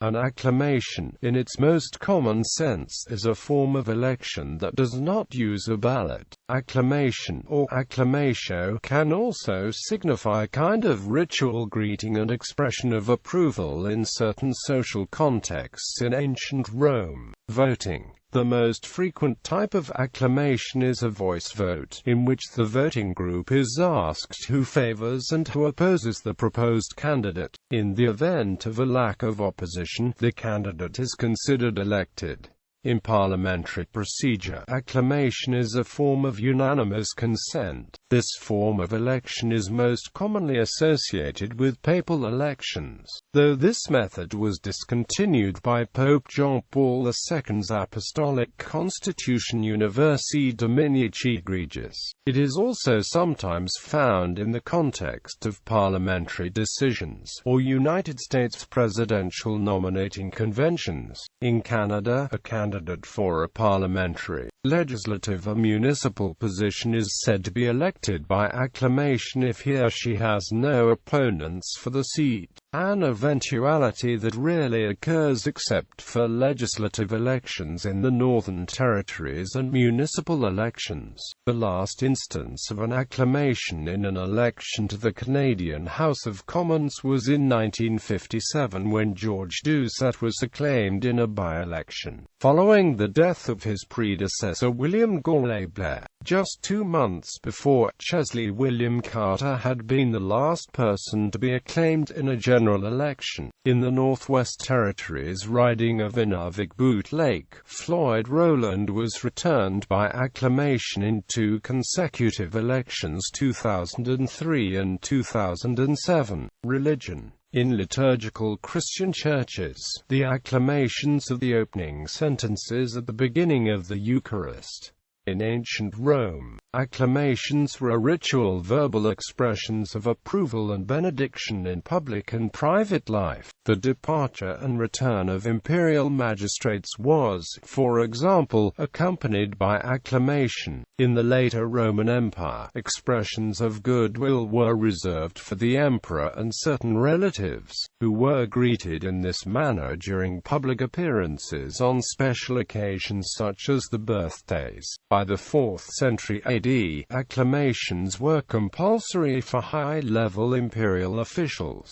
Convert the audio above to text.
An acclamation, in its most common sense, is a form of election that does not use a ballot. Acclamation, or acclamatio, can also signify a kind of ritual greeting and expression of approval in certain social contexts in ancient Rome. Voting. The most frequent type of acclamation is a voice vote, in which the voting group is asked who favors and who opposes the proposed candidate. In the event of a lack of opposition, the candidate is considered elected. In parliamentary procedure, acclamation is a form of unanimous consent. This form of election is most commonly associated with papal elections, though this method was discontinued by Pope John Paul II's Apostolic Constitution Universi Dominici Egregius. It is also sometimes found in the context of parliamentary decisions, or United States presidential nominating conventions. In Canada, a candidate for a parliamentary, legislative or municipal position is said to be elected by acclamation if he or she has no opponents for the seat, an eventuality that rarely occurs except for legislative elections in the Northern Territories and municipal elections. The last instance of an acclamation in an election to the Canadian House of Commons was in 1957 when George Doucet was acclaimed in a by-election, following the death of his predecessor William Gawley Blair. Just 2 months before, Chesley William Carter had been the last person to be acclaimed in a general election. In the Northwest Territories riding of Inuvik-Boot Lake, Floyd Rowland was returned by acclamation in 2 consecutive elections, 2003 and 2007. Religion. In liturgical Christian churches, the acclamations of the opening sentences at the beginning of the Eucharist. In ancient Rome, acclamations were ritual verbal expressions of approval and benediction in public and private life. The departure and return of imperial magistrates was, for example, accompanied by acclamation. In the later Roman Empire, expressions of goodwill were reserved for the emperor and certain relatives, who were greeted in this manner during public appearances on special occasions such as the birthdays. By the 4th century AD, acclamations were compulsory for high-level imperial officials.